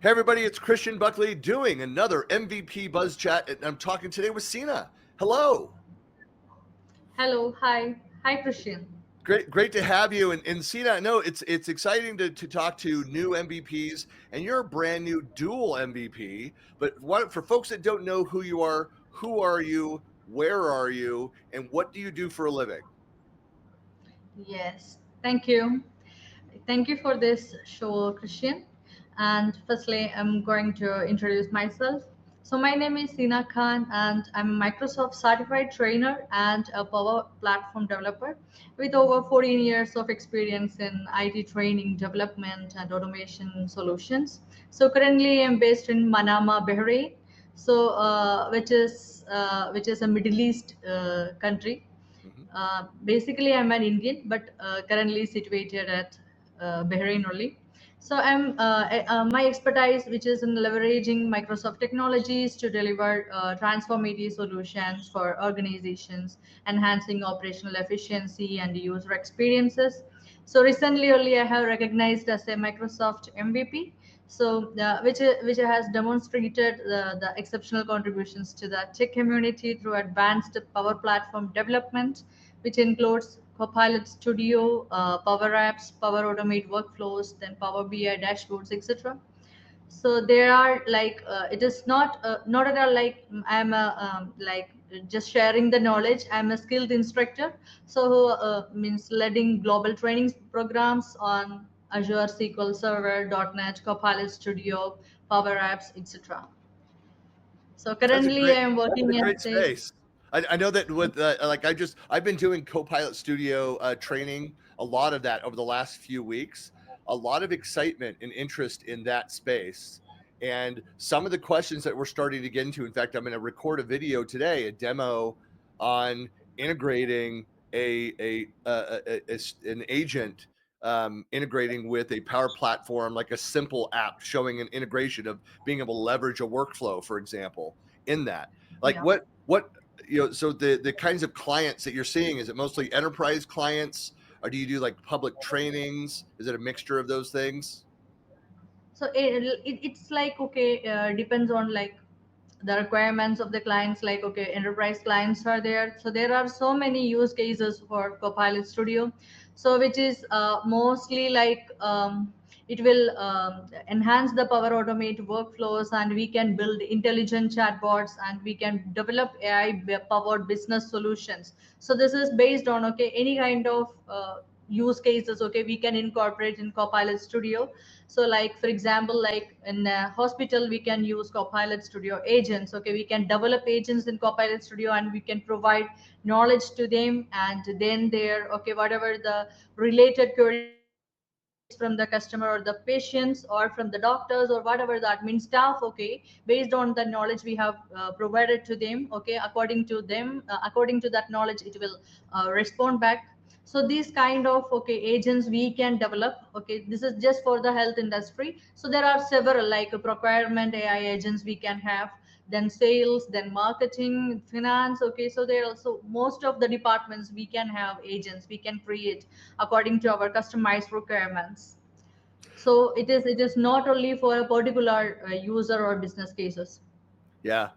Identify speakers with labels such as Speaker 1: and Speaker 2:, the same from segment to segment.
Speaker 1: Hey everybody, it's Christian Buckley doing another MVP Buzz Chat, and I'm talking today with Seena. Hello.
Speaker 2: Hello, hi Christian.
Speaker 1: Great to have you. And Seena, I know it's exciting to talk to new MVPs, and you're a brand new dual MVP. But for folks that don't know who are you, where are you, and what do you do for a living?
Speaker 2: Yes, thank you. Thank you for this show, Christian. And firstly, I'm going to introduce myself. So my name is Seena Khan, and I'm a Microsoft certified trainer and a Power Platform developer with over 14 years of experience in IT training, development, and automation solutions. So currently, I'm based in Manama, Bahrain. So which is a Middle East country.
Speaker 1: Mhm.
Speaker 2: Basically, I'm an Indian, but currently situated at Bahrain only. So my expertise, which is in leveraging Microsoft technologies to deliver transformative solutions for organizations, enhancing operational efficiency and user experiences. So recently, only I have recognized as a Microsoft MVP. So which has demonstrated the exceptional contributions to the tech community through advanced Power Platform development, which includes Copilot Studio, Power Apps, Power Automate workflows, then Power BI dashboards, etc. So there are like it is not at all like I'm a like just sharing the knowledge. I'm a skilled instructor, so means leading global training programs on Azure SQL Server, .NET, Copilot Studio, Power Apps, etc. So
Speaker 1: That's a
Speaker 2: currently
Speaker 1: great
Speaker 2: I'm
Speaker 1: that's a
Speaker 2: working
Speaker 1: great
Speaker 2: as a
Speaker 1: space. I know that with I've been doing Copilot Studio training, a lot of that over the last few weeks, a lot of excitement and interest in that space. And some of the questions that we're starting to get into, in fact, I'm going to record a video today, a demo on integrating an agent integrating with a power platform, like a simple app showing an integration of being able to leverage a workflow, for example, in that. Like
Speaker 2: yeah.
Speaker 1: what so the kinds of clients that you're seeing, is it mostly enterprise clients, or do you do like public trainings? Is it a mixture of those things?
Speaker 2: So it's like okay, depends on like the requirements of the clients. Like okay, enterprise clients are there, so there are so many use cases for Copilot Studio. So which is mostly like it will enhance the Power Automate workflows, and we can build intelligent chatbots, and we can develop AI powered business solutions. So this is based on okay any kind of use cases okay we can incorporate in Copilot Studio. So like for example, like in a hospital we can use Copilot Studio agents. Okay, we can develop agents in Copilot Studio, and we can provide knowledge to them, and then their okay whatever the related queries from the customer or the patients or from the doctors or whatever the admin staff, okay, based on the knowledge we have provided to them, okay, according to that knowledge it will respond back. So these kind of okay agents we can develop. Okay, this is just for the health industry. So there are several like procurement AI agents we can have, then sales, then marketing, finance. Okay, so there are also most of the departments we can have agents we can create according to our customized requirements. So it is not only for a particular user or business cases.
Speaker 1: Yeah.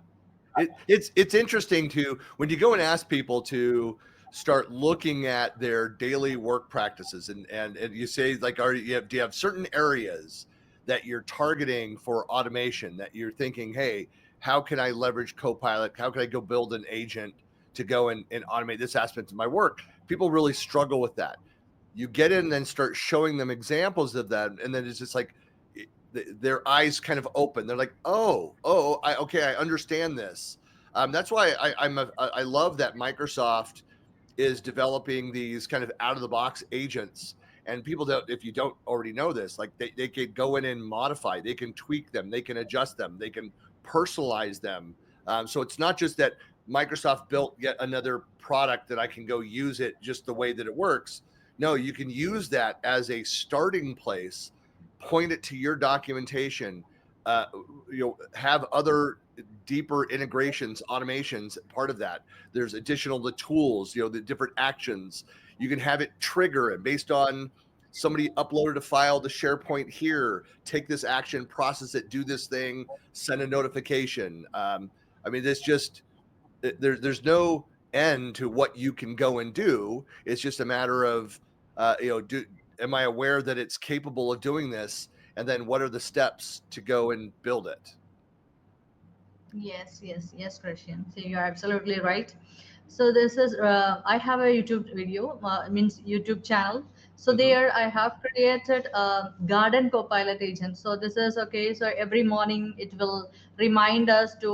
Speaker 1: It's interesting to, when you go and ask people to start looking at their daily work practices, and you say like, do you have certain areas that you're targeting for automation, that you're thinking, hey, how can I leverage Copilot? How can I go build an agent to go and automate this aspect of my work? People really struggle with that. You get in and then start showing them examples of that, and then it's just like their eyes kind of open. They're like, okay, I understand this. That's why I love that Microsoft is developing these kind of out of the box agents. And people don't, if you don't already know this, like they can go in and modify, they can tweak them, they can adjust them, they can personalize them. So it's not just that Microsoft built yet another product that I can go use it just the way that it works. No, you can use that as a starting place, point it to your documentation, uh, have other deeper integrations, automations, part of that. There's additional the tools, the different actions. You can have it trigger it based on somebody uploaded a file to SharePoint here, take this action, process it, do this thing, send a notification. I mean, there's no end to what you can go and do. It's just a matter of, am I aware that it's capable of doing this? And then what are the steps to go and build it?
Speaker 2: Yes, yes, yes, Christian. So you're absolutely right. So this is I have a YouTube video, means YouTube channel. So
Speaker 1: Mm-hmm.
Speaker 2: there I have created a garden copilot agent. So this is okay. So every morning it will remind us to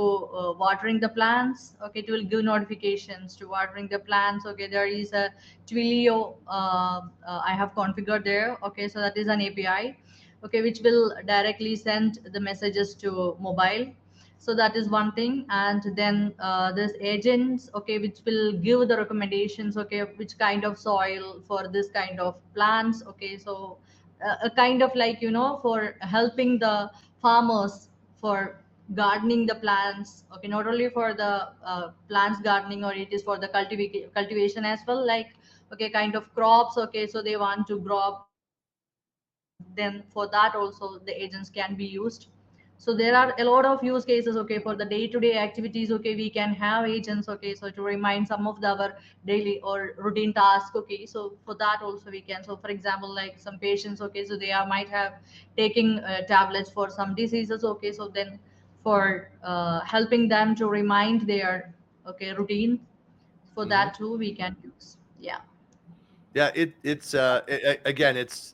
Speaker 2: watering the plants. Okay, it will give notifications to watering the plants. Okay, there is a Twilio I have configured there. Okay, so that is an API. Okay, which will directly send the messages to mobile. So that is one thing. And then there's agents, okay, which will give the recommendations, okay, which kind of soil for this kind of plants. Okay, so a kind of like, for helping the farmers for gardening the plants. Okay, not only for the plants gardening, or it is for the cultivation as well, like, okay, kind of crops. Okay, so they want to grow up crops, then for that also the agents can be used. So there are a lot of use cases, okay, for the day-to-day activities. Okay, we can have agents, okay, so to remind some of our daily or routine tasks. Okay, so for that also we can. So for example, like some patients, okay, so they are might have taking tablets for some diseases. Okay, so then for helping them to remind their, okay, routine, for
Speaker 1: Mm-hmm.
Speaker 2: that too we can use. Yeah.
Speaker 1: Yeah, again, it's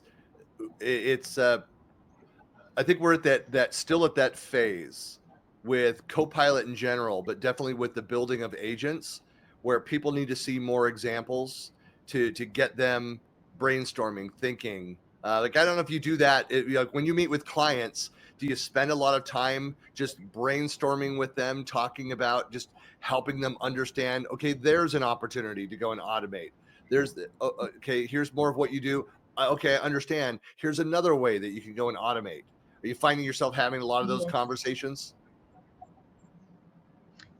Speaker 1: I think we're at that still at that phase with Copilot in general, but definitely with the building of agents, where people need to see more examples to get them brainstorming, thinking. Like, I don't know if you do that. Like, when you meet with clients, do you spend a lot of time just brainstorming with them, talking about just helping them understand? Okay, there's an opportunity to go and automate. Okay, here's more of what you do. Okay, I understand. Here's another way that you can go and automate. Are you finding yourself having a lot of those
Speaker 2: Yes.
Speaker 1: conversations?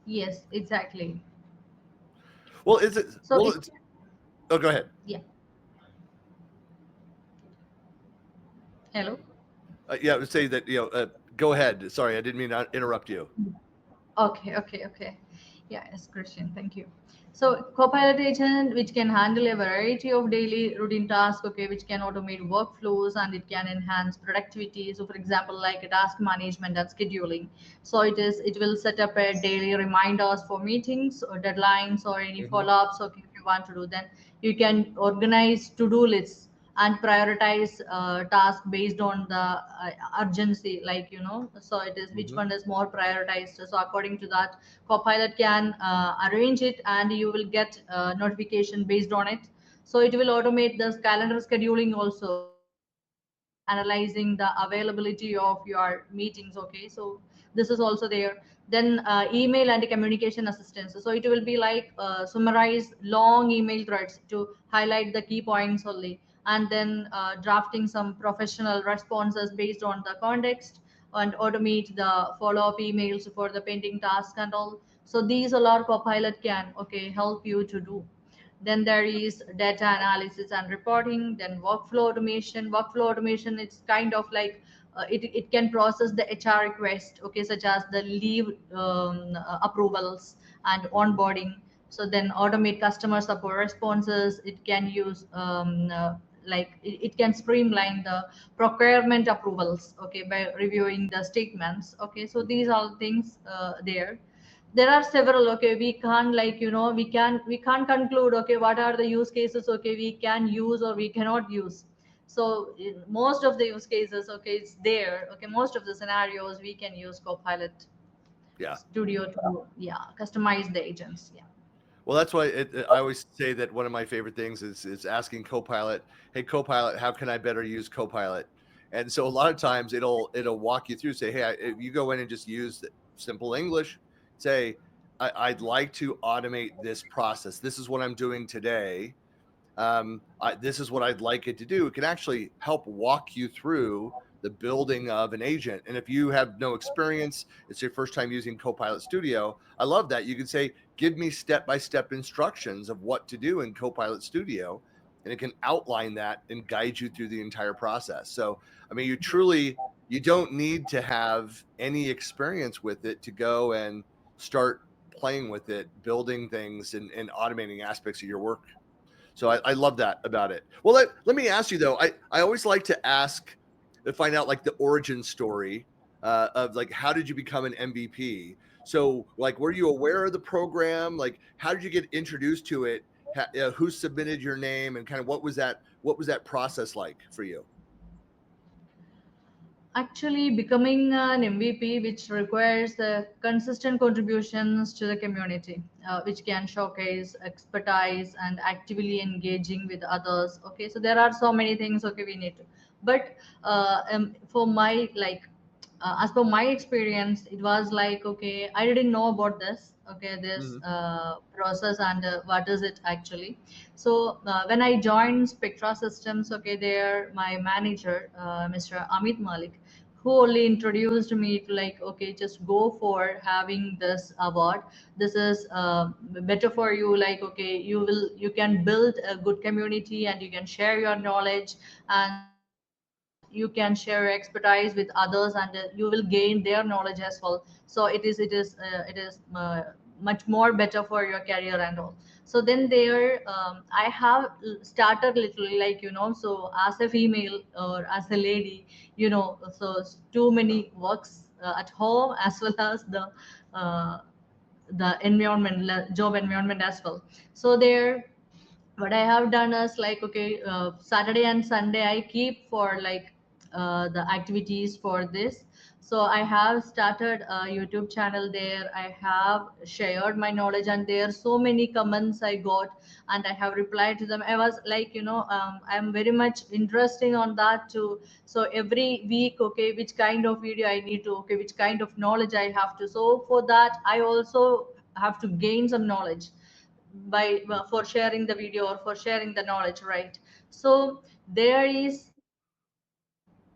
Speaker 2: Yes, exactly.
Speaker 1: Well, is it?
Speaker 2: So
Speaker 1: Well,
Speaker 2: it,
Speaker 1: it's, oh, go ahead.
Speaker 2: yeah. Hello.
Speaker 1: Yeah, I would say that, go ahead. Sorry, I didn't mean to interrupt you.
Speaker 2: Okay, okay, okay. Yeah, yes, Christian, thank you. So, Copilot agent, which can handle a variety of daily routine tasks, okay, which can automate workflows and it can enhance productivity. So, for example, like a task management and scheduling. So, it will set up a daily reminders for meetings or deadlines or any
Speaker 1: Hmm.
Speaker 2: follow-ups. Okay, if you want to do, then you can organize to-do lists and prioritize tasks based on the urgency, like, so it is which
Speaker 1: Hmm.
Speaker 2: one is more prioritized. So according to that, Copilot can arrange it and you will get notification based on it. So it will automate the calendar scheduling also, okay, and analyzing the availability of your meetings. Okay, so this is also there. Then email and communication assistance, so it will be like summarize long email threads to highlight the key points only, and then drafting some professional responses based on the context, and automate the follow-up emails for the pending task and all. So these all are Copilot can, okay, help you to do. Then there is data analysis and reporting. Then workflow automation, it's kind of like it can process the HR request, okay, such as the leave approvals and
Speaker 1: Hmm.
Speaker 2: onboarding. So then automate customer support responses. It can use like it can streamline the procurement approvals, okay, by reviewing the statements. Okay, so these are things there are several. Okay, we can't, like, we can't conclude, okay, what are the use cases, okay, we can use or we cannot use. So in most of the use cases, okay, it's there. Okay, most of the scenarios we can use Copilot
Speaker 1: Yeah.
Speaker 2: Studio to, yeah, customize the agents. Yeah.
Speaker 1: Well, that's why I always say that one of my favorite things is asking Copilot, "Hey, Copilot, how can I better use Copilot?" And so a lot of times it'll walk you through. Say, "Hey, if you go in and just use simple English, say, I'd like to automate this process. This is what I'm doing today. This is what I'd like it to do." It can actually help walk you through the building of an agent. And if you have no experience, it's your first time using Copilot Studio, I love that. You can say, give me step-by-step instructions of what to do in Copilot Studio. and it can outline that and guide you through the entire process. So, I mean, you don't need to have any experience with it to go and start playing with it, building things and automating aspects of your work. So I love that about it. Well, let me ask you though. I always like to ask to find out like the origin story of like how did you become an MVP? So like were you aware of the program? Like how did you get introduced to it? Who submitted your name and kind of what was that process like for you?
Speaker 2: Actually, becoming an MVP, which requires consistent contributions to the community, which can showcase expertise and actively engaging with others. Okay, so there are so many things. Okay, we need to, but for my like as per my experience, it was like, okay, I didn't know about this, okay, this
Speaker 1: Hmm.
Speaker 2: process, and what is it actually. So when I joined Spectra Systems, okay, there my manager, Mr. Amit Malik, who only introduced me to like, okay, just go for having this award. This is better for you, like, okay, you can build a good community and you can share your knowledge, and you can share your expertise with others, and you will gain their knowledge as well. So it is much more better for your career and all. So then there I have started literally, like, so as a female or as a lady, so too many works at home, as well as uh, the environment, job environment as well. So there, what I have done is like, okay, Saturday and Sunday I keep for like the activities for this. So I have started a YouTube channel there. I have shared my knowledge, and there are so many comments I got, and I have replied to them. I was like, I'm very much interesting on that too. So every week, okay, which kind of video I need to, okay, which kind of knowledge I have to. So for that, I also have to gain some knowledge by for sharing the video or for sharing the knowledge, right? So there is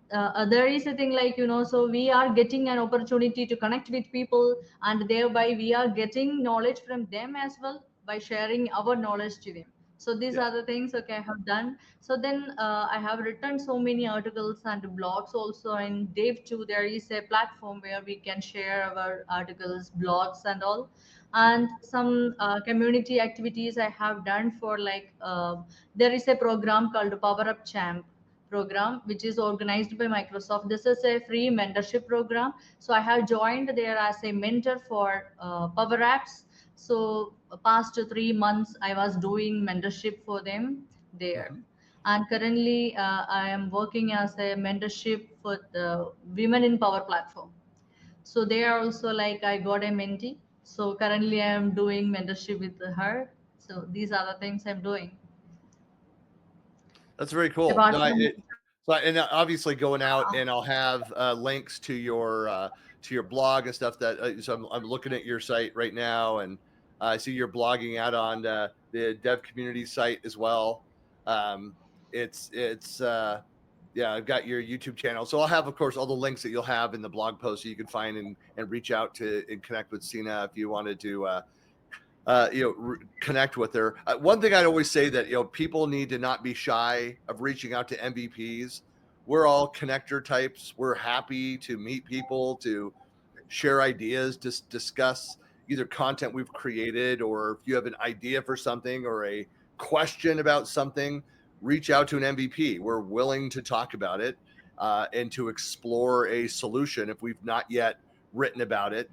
Speaker 2: a thing, like, so we are getting an opportunity to connect with people, and thereby we are getting knowledge from them as well by sharing our knowledge to them. So these
Speaker 1: Yeah.
Speaker 2: are the things, okay, I have done. So then I have written so many articles and blogs also in Dave too. There is a platform where we can share our articles, blogs and all. And some community activities I have done for like there is a program called Power Up Champ program, which is organized by Microsoft. This is a free mentorship program. So I have joined there as a mentor for Power Apps. So past 3 months, I was doing mentorship for them there.
Speaker 1: Hmm.
Speaker 2: And currently, I am working as a mentorship for the Women in Power platform. So they are also like, I got a mentee. So currently, I am doing mentorship with her. So these are the things I'm doing.
Speaker 1: That's very cool.
Speaker 2: Apart
Speaker 1: No,
Speaker 2: from,
Speaker 1: so and obviously going out,
Speaker 2: uh,
Speaker 1: and I'll have links to your blog and stuff. That so I'm looking at your site right now, and I see you're blogging out on the dev community site as well. Um, it's yeah, I've got your YouTube channel, so I'll have, of course, all the links that you'll have in the blog post, so you can find and reach out to and connect with Seena if you wanted to connect with her. One thing I'd always say that people need to not be shy of reaching out to MVPs. We're all connector types. We're happy to meet people, to share ideas, to discuss either content we've created, or if you have an idea for something or a question about something, reach out to an MVP. We're willing to talk about it and to explore a solution if we've not yet written about it.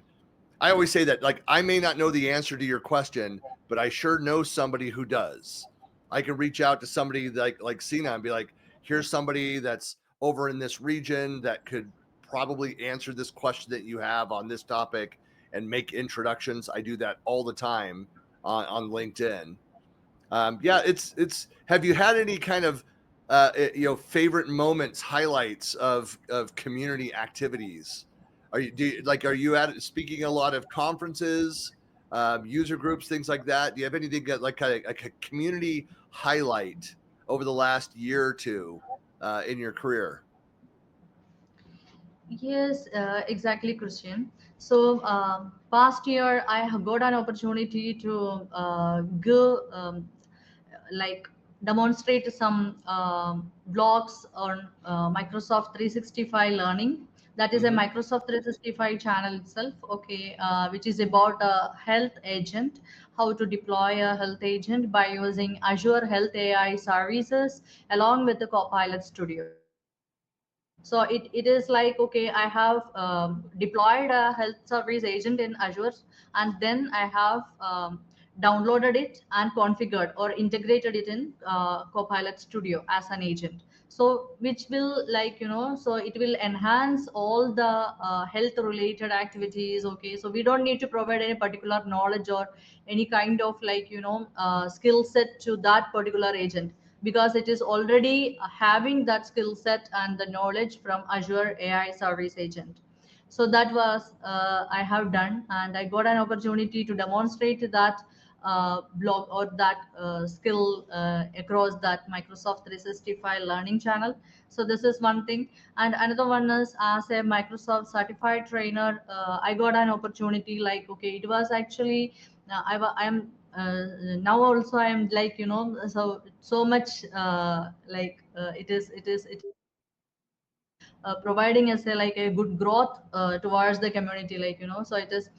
Speaker 1: I always say that, like, I may not know the answer to your question, but I sure know somebody who does. I can reach out to somebody like Seena and be like, here's somebody that's over in this region that could probably answer this question that you have on this topic, and make introductions. I do that all the time on LinkedIn. Yeah, it's. Have you had any kind of favorite moments, highlights of community activities? Are you at speaking a lot of conferences, user groups, things like that? Do you have anything that, like, kind of like a community highlight over the last year or two in your career?
Speaker 2: yes, exactly, Christian. So past year I have got an opportunity to go like demonstrate some blogs on Microsoft 365 learning. That is a
Speaker 1: Mm-hmm.
Speaker 2: Microsoft 365 channel itself, okay, which is about a health agent, how to deploy a health agent by using Azure Health AI services along with the Copilot Studio. So it is like, okay, I have deployed a health service agent in Azure, and then I have downloaded it and configured or integrated it in Copilot Studio as an agent. So which will, like, so it will enhance all the health related activities. Okay, so we don't need to provide any particular knowledge or any kind of, like, skill set to that particular agent, because it is already having that skill set and the knowledge from Azure AI Service Agent. So that was I have done, and I got an opportunity to demonstrate that blog or that skill across that Microsoft 365 learning channel. So this is one thing, and another one is as a Microsoft certified trainer. I got an opportunity, like, okay, it was actually I am now also I am, like, so much it is providing us a, like, a good growth towards the community, like, so it is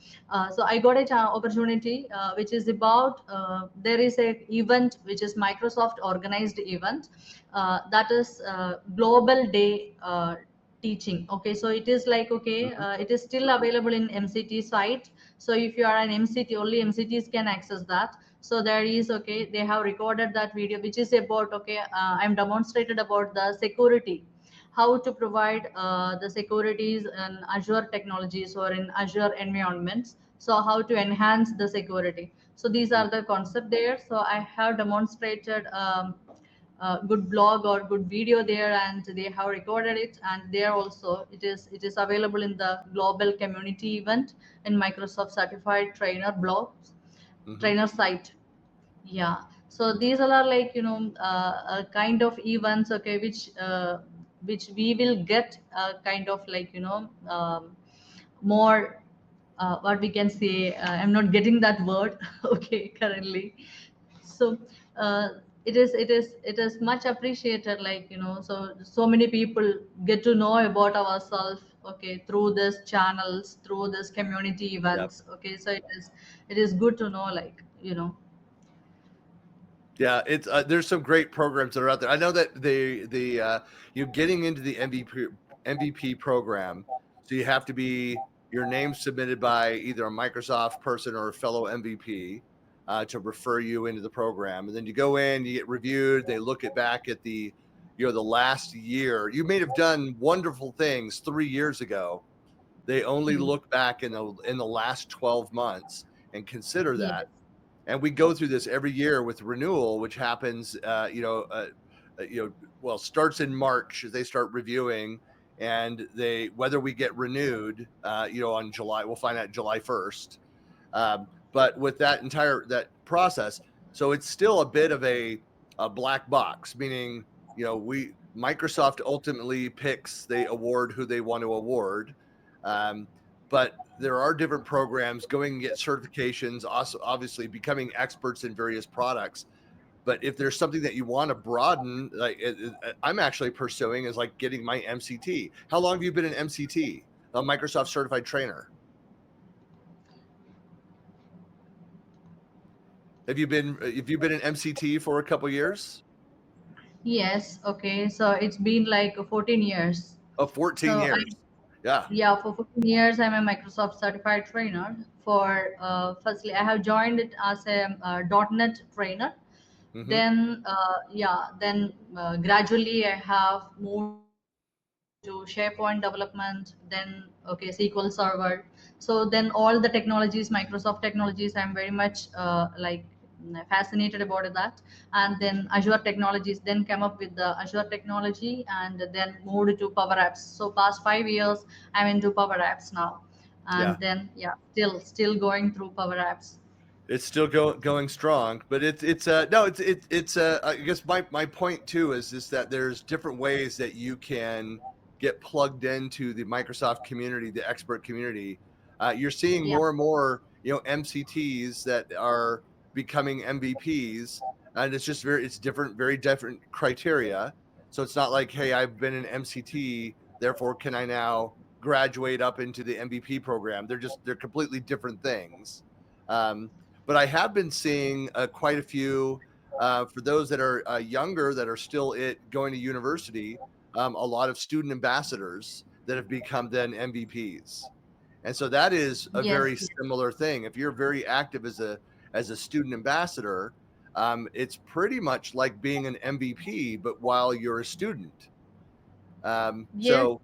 Speaker 2: so I got a opportunity which is about there is a event which is Microsoft organized event, that is global day teaching. Okay, so it is like, okay,
Speaker 1: Mm-hmm.
Speaker 2: it is still available in MCT site. So if you are an MCT, only MCTs can access that. So there is, okay, they have recorded that video which is about, okay, I'm demonstrated about the security, how to provide the securities in Azure technologies or in Azure environments. So how to enhance the security. So these are the concept there. So I have demonstrated good blog or good video there, and they have recorded it, and there also it is available in the global community event in Microsoft certified trainer blogs,
Speaker 1: Mm-hmm.
Speaker 2: trainer site. Yeah, so these all are, like, a kind of events, okay, which we will get kind of, like, more what we can say, I'm not getting that word okay, currently. So uh, it is much appreciated, like, so many people get to know about ourselves, okay, through this channels, through this community
Speaker 1: Yeah.
Speaker 2: events. Okay, so it is good to know, like,
Speaker 1: Yeah, it's there's some great programs that are out there. I know that the you getting into the MVP program, so you have to be your name submitted by either a Microsoft person or a fellow MVP to refer you into the program, and then you go in, you get reviewed. They look at back at the the last year. You may have done wonderful things 3 years ago. They only
Speaker 2: Mhm.
Speaker 1: look back in the last 12 months and consider
Speaker 2: Yes.
Speaker 1: that, and we go through this every year with renewal, which happens, well, starts in March as they start reviewing, and they whether we get renewed, on July, we'll find out July 1st. But with that process, so it's still a bit of a black box, meaning we Microsoft ultimately picks, they award who they want to award, um, but there are different programs going and get certifications, also obviously becoming experts in various products. But if there's something that you want to broaden, like I'm actually pursuing, is like getting my MCT. How long have you been an MCT, a Microsoft certified trainer? Have you been an MCT for a couple years?
Speaker 2: Yes, okay. So it's been like 14 years.
Speaker 1: Oh, 14
Speaker 2: So
Speaker 1: years. Yeah.
Speaker 2: yeah, for 14 years, I'm a Microsoft certified trainer. For firstly, I have joined it as a .NET trainer.
Speaker 1: Mm-hmm.
Speaker 2: Then yeah, then gradually I have moved to SharePoint development. Then, okay, SQL Server. So then all the technologies, Microsoft technologies, I'm very much like fascinated about that. And then Azure technologies, then came up with the Azure technology, and then moved to Power Apps. So past 5 years I'm into Power Apps now.
Speaker 1: Yeah.
Speaker 2: And then, yeah, still going through Power Apps.
Speaker 1: It's still going strong, but it's no, it's I guess my point too is just that there's different ways that you can get plugged into the Microsoft community, the expert community. You're seeing
Speaker 2: Yeah.
Speaker 1: more and more MCTs that are becoming MVPs. and it's just it's different, very different criteria. So it's not like, hey, I've been an MCT, therefore can I now graduate up into the MVP program? They're completely different things. Um, but I have been seeing quite a few for those that are younger that are still going to university. A lot of student ambassadors that have become then MVPs. And so that is a
Speaker 2: Yes,
Speaker 1: very
Speaker 2: yes.
Speaker 1: similar thing. If you're very active as a student ambassador, it's pretty much like being an MVP, but while you're a student.
Speaker 2: Yes.
Speaker 1: So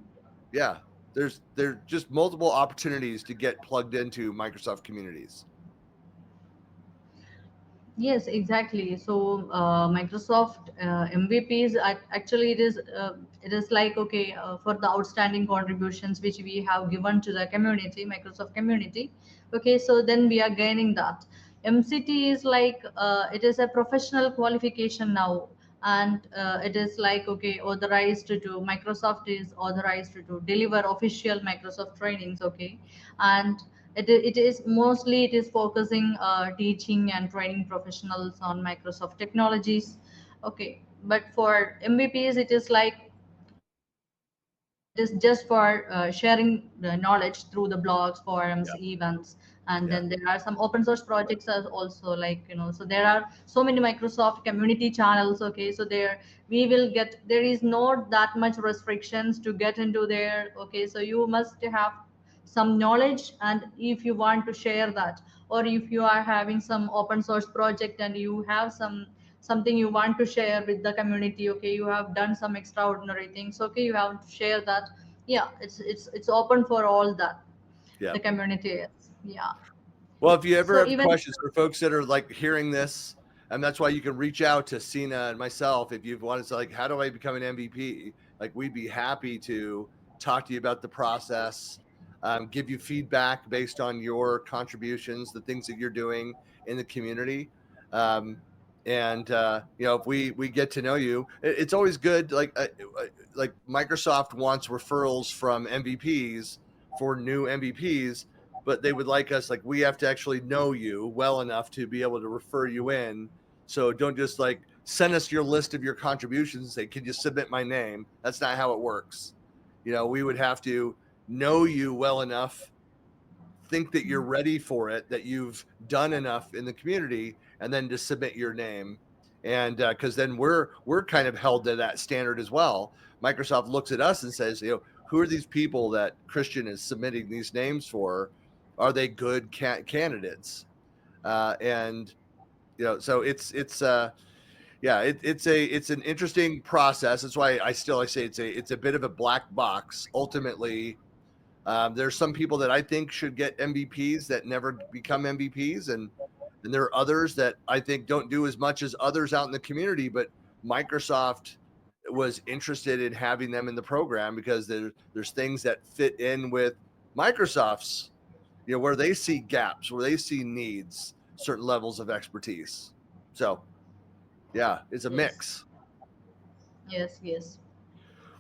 Speaker 1: yeah, there's just multiple opportunities to get plugged into Microsoft communities.
Speaker 2: Yes, exactly. So Microsoft MVPs actually it is like okay for the outstanding contributions which we have given to the community, Microsoft community. Okay, so then we are gaining that. MCT is like it is a professional qualification now, and it is like okay authorized to Microsoft is authorized to deliver official Microsoft trainings. Okay, and it is mostly it is focusing teaching and training professionals on Microsoft technologies. Okay, but for MVPs it is like it is just for sharing the knowledge through the blogs, forums,
Speaker 1: Yeah,
Speaker 2: events, and
Speaker 1: yeah,
Speaker 2: then there are some open source projects as also like so there are so many Microsoft community channels. Okay, so there we will get there is not that much restrictions to get into there. Okay, so you must have some knowledge, and if you want to share that, or if you are having some open source project and you have something you want to share with the community. Okay, you have done some extraordinary things. Okay, you have to share that. Yeah, it's open for all that
Speaker 1: yeah.
Speaker 2: the community is. Yeah.
Speaker 1: Well, if you ever
Speaker 2: So
Speaker 1: have
Speaker 2: even
Speaker 1: questions for folks that are like hearing this, and that's why you can reach out to Seena and myself if you've wanted to like, how do I become an MVP? Like, we'd be happy to talk to you about the process, give you feedback based on your contributions, the things that you're doing in the community. Um, and if we get to know you, it's always good. Like Microsoft wants referrals from MVPs for new MVPs, but they would like us, like, we have to actually know you well enough to be able to refer you in. So don't just like send us your list of your contributions and say, can you submit my name? That's not how it works. We would have to know you well enough, think that you're ready for it, that you've done enough in the community, and then to submit your name. And because then we're kind of held to that standard as well. Microsoft looks at us and says, who are these people that Christian is submitting these names for? Are they good candidates? And so it's yeah, it's an interesting process. That's why I say it's a bit of a black box. Ultimately, there's some people that I think should get MVPs that never become MVPs, and there are others that I think don't do as much as others out in the community. But Microsoft was interested in having them in the program because there's things that fit in with Microsoft's, where they see gaps, where they see needs, certain levels of expertise. So yeah, it's a
Speaker 2: yes,
Speaker 1: mix.
Speaker 2: yes, yes.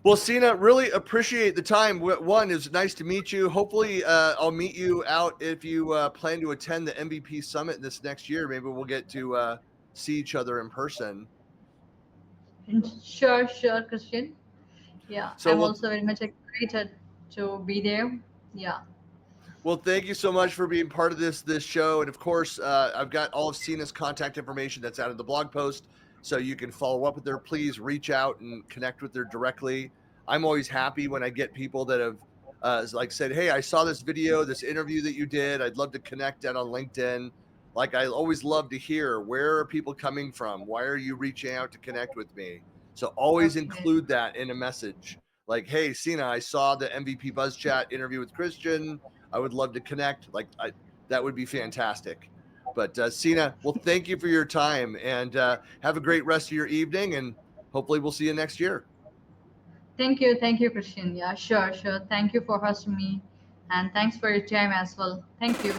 Speaker 1: Well, Seena, really appreciate the time. One, is nice to meet you. Hopefully, I'll meet you out if you plan to attend the MVP Summit this next year. Maybe we'll get to see each other in person.
Speaker 2: And sure, sure, Christian. Yeah,
Speaker 1: So,
Speaker 2: I'm
Speaker 1: well,
Speaker 2: also very much excited to be there. Yeah.
Speaker 1: thank you so much for being part of this show. And of course, I've got all of Seena's contact information that's out of the blog post, so you can follow up with her. Please reach out and connect with her directly. I'm always happy when I get people that have like said, "Hey, I saw this video, this interview that you did. I'd love to connect that on LinkedIn." Like, I always love to hear, where are people coming from? Why are you reaching out to connect with me? So always
Speaker 2: Okay.
Speaker 1: include that in a message. Like, "Hey, Seena, I saw the MVP Buzz Chat interview with Christian. I would love to connect." That would be fantastic. But Seena, well, thank you for your time, and have a great rest of your evening, and hopefully we'll see you next year.
Speaker 2: Thank you, Christian. Yeah, sure, sure. Thank you for hosting me, and thanks for your time as well. Thank you.